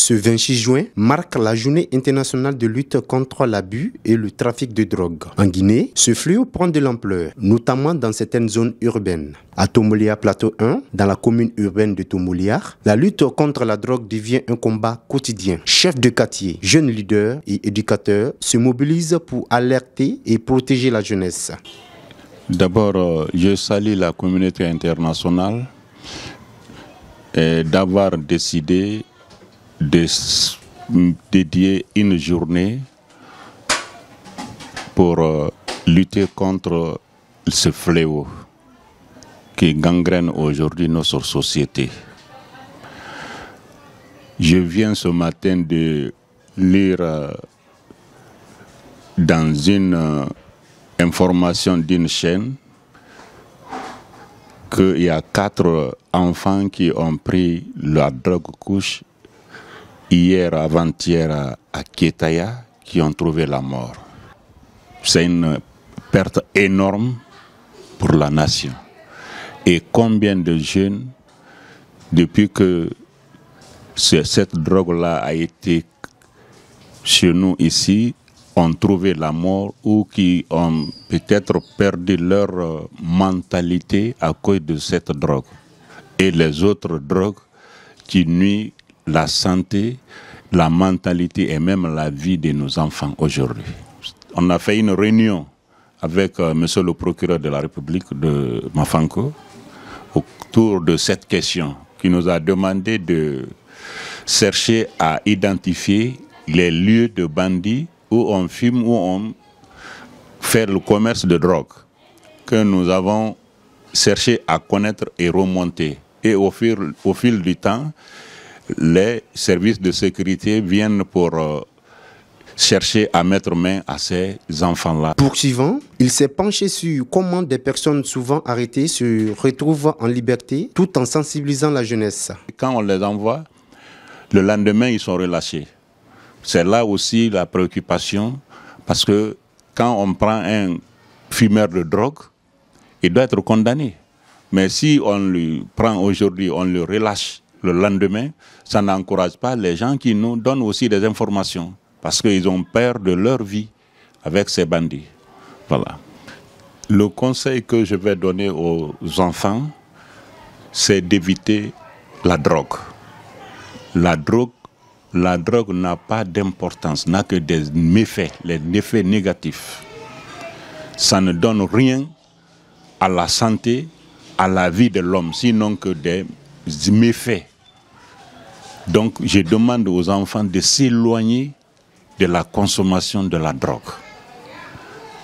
Ce 26 juin marque la journée internationale de lutte contre l'abus et le trafic de drogue. En Guinée, ce fléau prend de l'ampleur, notamment dans certaines zones urbaines. À Tomolia Plateau 1, dans la commune urbaine de Tomolia, la lutte contre la drogue devient un combat quotidien. Chefs de quartier, jeunes leaders et éducateurs se mobilisent pour alerter et protéger la jeunesse. D'abord, je salue la communauté internationale d'avoir décidé de dédier une journée pour lutter contre ce fléau qui gangrène aujourd'hui notre société. Je viens ce matin de lire dans une information d'une chaîne qu'il y a 4 enfants qui ont pris la drogue couche hier, avant-hier à Kétaya, qui ont trouvé la mort. C'est une perte énorme pour la nation. Et combien de jeunes, depuis que cette drogue-là a été chez nous ici, ont trouvé la mort ou qui ont peut-être perdu leur mentalité à cause de cette drogue. Et les autres drogues qui nuisent la santé, la mentalité et même la vie de nos enfants aujourd'hui. On a fait une réunion avec monsieur le procureur de la République de Mafanko autour de cette question qui nous a demandé de chercher à identifier les lieux de bandits où on fume, où on fait le commerce de drogue, que nous avons cherché à connaître et remonter. Et au fil du temps, les services de sécurité viennent pour chercher à mettre main à ces enfants-là. Poursuivant, il s'est penché sur comment des personnes souvent arrêtées se retrouvent en liberté tout en sensibilisant la jeunesse. Quand on les envoie, le lendemain, ils sont relâchés. C'est là aussi la préoccupation, parce que quand on prend un fumeur de drogue, il doit être condamné. Mais si on le prend aujourd'hui, on le relâche le lendemain, ça n'encourage pas les gens qui nous donnent aussi des informations, parce qu'ils ont peur de leur vie avec ces bandits. Voilà. Le conseil que je vais donner aux enfants, c'est d'éviter la drogue. La drogue n'a pas d'importance, n'a que des méfaits, les méfaits négatifs. Ça ne donne rien à la santé, à la vie de l'homme, sinon que des méfaits. Donc je demande aux enfants de s'éloigner de la consommation de la drogue,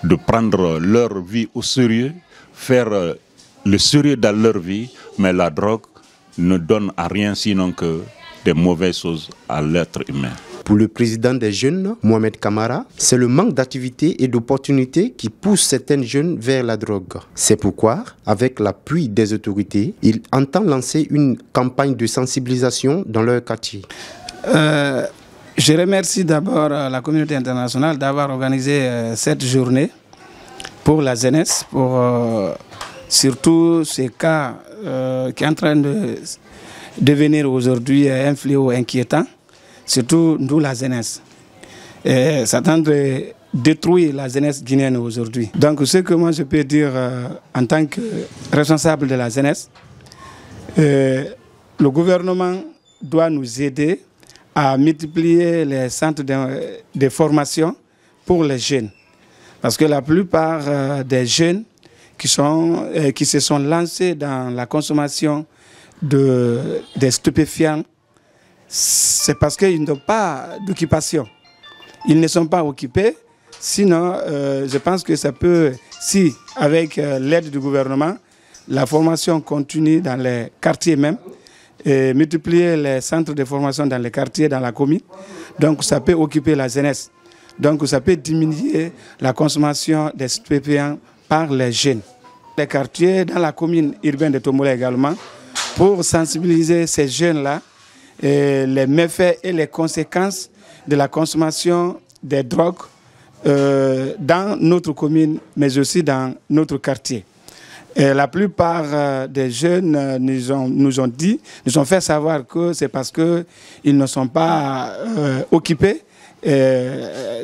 de prendre leur vie au sérieux, faire le sérieux dans leur vie, mais la drogue ne donne à rien sinon que des mauvaises choses à l'être humain. Pour le président des jeunes, Mohamed Kamara, c'est le manque d'activités et d'opportunités qui pousse certains jeunes vers la drogue. C'est pourquoi, avec l'appui des autorités, il entend lancer une campagne de sensibilisation dans leur quartier. Je remercie d'abord la communauté internationale d'avoir organisé cette journée pour la jeunesse, pour surtout ces cas qui est en train de devenir aujourd'hui un fléau inquiétant, surtout nous la jeunesse. Ça tend de détruire la jeunesse guinéenne aujourd'hui. Donc ce que moi je peux dire en tant que responsable de la jeunesse, le gouvernement doit nous aider à multiplier les centres de formation pour les jeunes. Parce que la plupart des jeunes qui se sont lancés dans la consommation des stupéfiants, c'est parce qu'ils n'ont pas d'occupation. Ils ne sont pas occupés. Sinon, je pense que ça peut, si avec l'aide du gouvernement, la formation continue dans les quartiers même, et multiplier les centres de formation dans les quartiers, dans la commune, donc ça peut occuper la jeunesse. Donc ça peut diminuer la consommation des stupéfiants par les jeunes. Les quartiers dans la commune urbaine de Tomola également, pour sensibiliser ces jeunes-là, les méfaits et les conséquences de la consommation des drogues dans notre commune, mais aussi dans notre quartier. Et la plupart des jeunes nous ont fait savoir que c'est parce qu'ils ne sont pas occupés.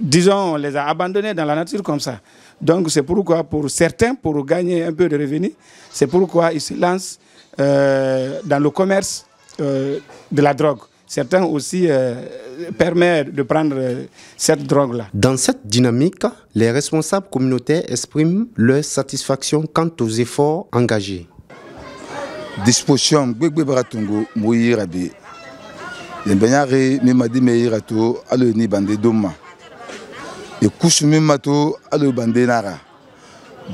Disons, on les a abandonnés dans la nature comme ça. Donc c'est pourquoi pour certains, pour gagner un peu de revenus, c'est pourquoi ils se lancent dans le commerce de la drogue. Certains aussi permettent de prendre cette drogue-là. Dans cette dynamique, les responsables communautaires expriment leur satisfaction quant aux efforts engagés. Disposition Baratungo Mouyirabi. Les Benyari Mimadi Meirato, Alo Ni Bande Doma. Et Kouchoumi Mato, Alo Bande Nara.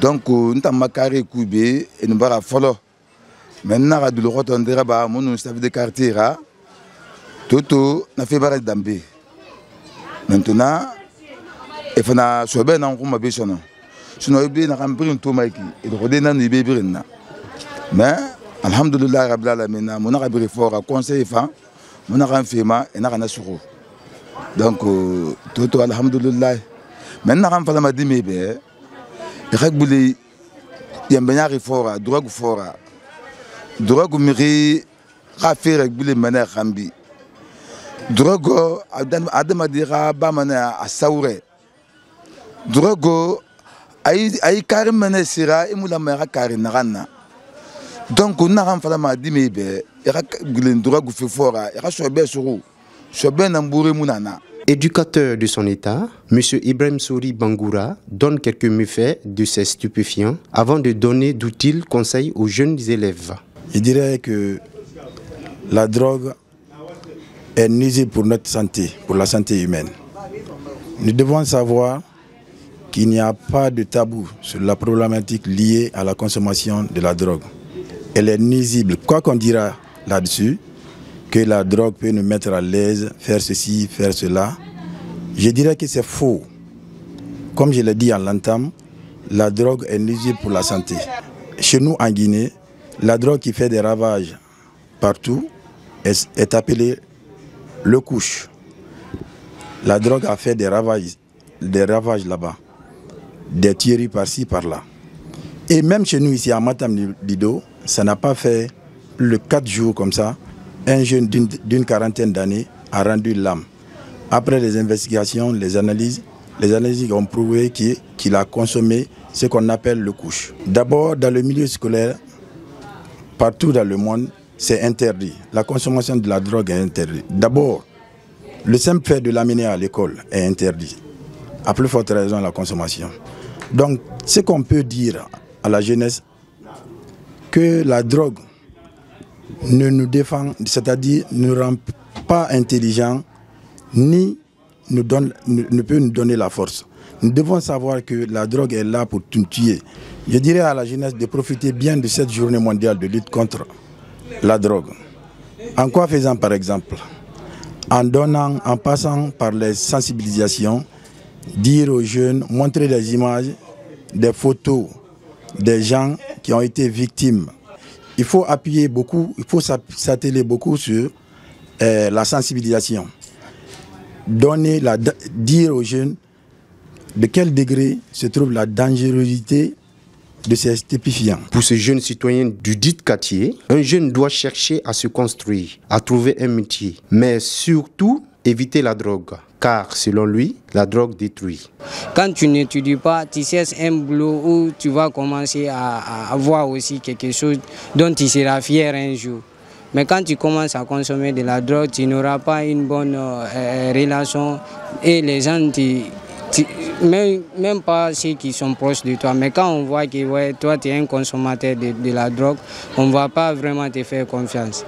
Donc, nous avons Makari Koubé et nous avons Folo. Maintenant, nous avons Rotondera, nous avons des quartiers. Toto n'a fait barrage d'ambé. Maintenant, il faut que soit bien en route à Béchon. Sinon, il y a un peu de temps et il y a un peu de temps. Mais, alhamdoulilah, Rabbil Alamin, mon arabe fort à conseiller fan, mon arabe fema et n'a rien à sourire. Donc, Toto, alhamdoulilah. Maintenant, on va me dire, mais il y a un peu de fort, drogue fort, drogue miri, rafé régulier manière rambi. Drogo adamadira bamana a saure. Drogo ay karim mane sira imula mera karinarana. Donc on a renfala ma dimebe ira glen drogo fi fora ira sobe suru sobe namburi munana. Éducateur de son état, M. Ibrahim Souri Bangoura donne quelques méfaits de ces stupéfiants avant de donner d'utiles conseils aux jeunes élèves. Je dirais que la drogue est nuisible pour notre santé, pour la santé humaine. Nous devons savoir qu'il n'y a pas de tabou sur la problématique liée à la consommation de la drogue. Elle est nuisible. Quoi qu'on dira là-dessus, que la drogue peut nous mettre à l'aise, faire ceci, faire cela, je dirais que c'est faux. Comme je l'ai dit en l'entame, la drogue est nuisible pour la santé. Chez nous en Guinée, la drogue qui fait des ravages partout est appelée le couche. La drogue a fait des ravages là-bas, des tueries par-ci, par-là. Et même chez nous ici à Matam Lido, ça n'a pas fait plus de 4 jours comme ça. Un jeune d'une quarantaine d'années a rendu l'âme. Après les investigations, les analyses ont prouvé qu'il a consommé ce qu'on appelle le couche. D'abord, dans le milieu scolaire, partout dans le monde, c'est interdit. La consommation de la drogue est interdite. D'abord, le simple fait de l'amener à l'école est interdit. À plus forte raison, la consommation. Donc, ce qu'on peut dire à la jeunesse, que la drogue ne nous défend, c'est-à-dire ne rend pas intelligents, ni ne peut nous donner la force. Nous devons savoir que la drogue est là pour nous tuer. Je dirais à la jeunesse de profiter bien de cette journée mondiale de lutte contre la drogue. En quoi faisant par exemple? En passant par les sensibilisations, dire aux jeunes, montrer des images, des photos des gens qui ont été victimes. Il faut appuyer beaucoup, il faut s'atteler beaucoup sur la sensibilisation. Dire aux jeunes de quel degré se trouve la dangerosité de ces stupéfiants. Pour ce jeune citoyen du dit quartier, un jeune doit chercher à se construire, à trouver un métier, mais surtout éviter la drogue. Car selon lui, la drogue détruit. Quand tu n'étudies pas, tu cherches un boulot où tu vas commencer à avoir aussi quelque chose dont tu seras fier un jour. Mais quand tu commences à consommer de la drogue, tu n'auras pas une bonne relation et les gens, même pas ceux qui sont proches de toi. Mais quand on voit que ouais, toi tu es un consommateur de la drogue, on ne va pas vraiment te faire confiance.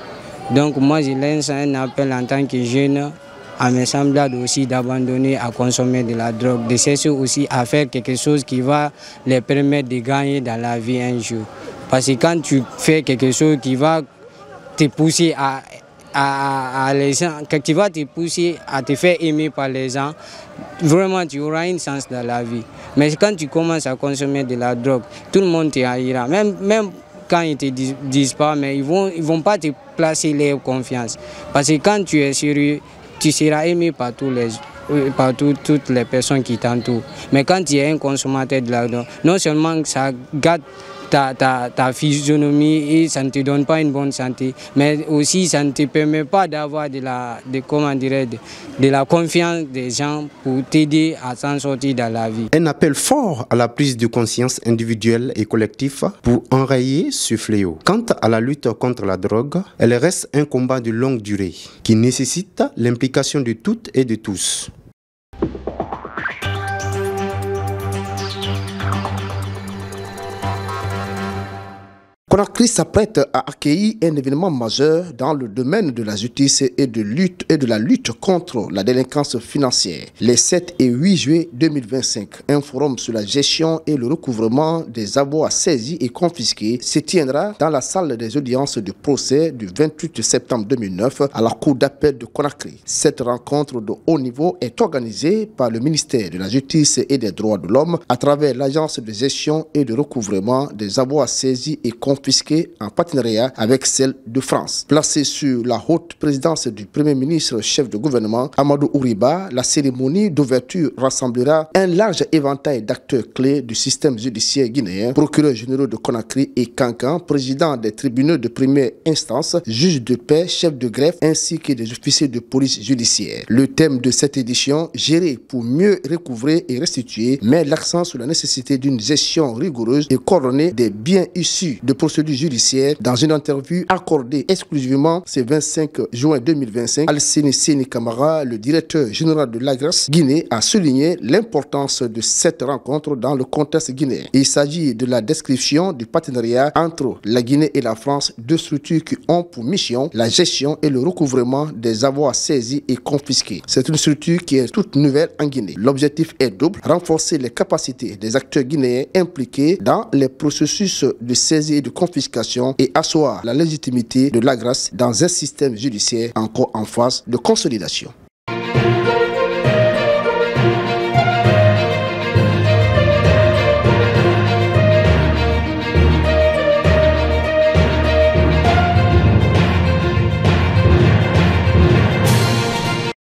Donc moi je lance un appel en tant que jeune à mes semblables aussi d'abandonner à consommer de la drogue, de chercher aussi à faire quelque chose qui va les permettre de gagner dans la vie un jour. Parce que quand tu fais quelque chose qui va te pousser à les gens, quand tu vas te pousser à te faire aimer par les gens, vraiment tu auras une chance dans la vie. Mais quand tu commences à consommer de la drogue, tout le monde te haïra. Même quand ils ne te disent pas, mais ils vont pas te placer leur confiance. Parce que quand tu es sérieux, tu seras aimé par toutes les personnes qui t'entourent. Mais quand tu es un consommateur de la drogue, non seulement ça gâte ta physionomie et ça ne te donne pas une bonne santé. Mais aussi, ça ne te permet pas d'avoir de la confiance des gens pour t'aider à s'en sortir dans la vie. Un appel fort à la prise de conscience individuelle et collective pour enrayer ce fléau. Quant à la lutte contre la drogue, elle reste un combat de longue durée qui nécessite l'implication de toutes et de tous. Conakry s'apprête à accueillir un événement majeur dans le domaine de la justice et de la lutte contre la délinquance financière. Les 7 et 8 juillet 2025, un forum sur la gestion et le recouvrement des avoirs saisis et confisqués se tiendra dans la salle des audiences du procès du 28 septembre 2009 à la cour d'appel de Conakry. Cette rencontre de haut niveau est organisée par le ministère de la Justice et des Droits de l'Homme à travers l'Agence de gestion et de recouvrement des avoirs saisis et confisqués en partenariat avec celle de France. Placée sur la haute présidence du Premier ministre chef de gouvernement Amadou Ouriba, la cérémonie d'ouverture rassemblera un large éventail d'acteurs clés du système judiciaire guinéen, procureurs généraux de Conakry et Kankan, présidents des tribunaux de première instance, juges de paix, chefs de greffe ainsi que des officiers de police judiciaire. Le thème de cette édition, gérer pour mieux recouvrer et restituer, met l'accent sur la nécessité d'une gestion rigoureuse et coordonnée des biens issus de procédures judiciaire. Dans une interview accordée exclusivement ce 25 juin 2025, Alseni Seni Kamara, le directeur général de l'AGRAS Guinée, a souligné l'importance de cette rencontre dans le contexte guinéen. Il s'agit de la description du partenariat entre la Guinée et la France, deux structures qui ont pour mission la gestion et le recouvrement des avoirs saisis et confisqués. C'est une structure qui est toute nouvelle en Guinée. L'objectif est double: renforcer les capacités des acteurs guinéens impliqués dans les processus de saisie et de confiscation et asseoir la légitimité de l'AGRAS dans un système judiciaire encore en phase de consolidation.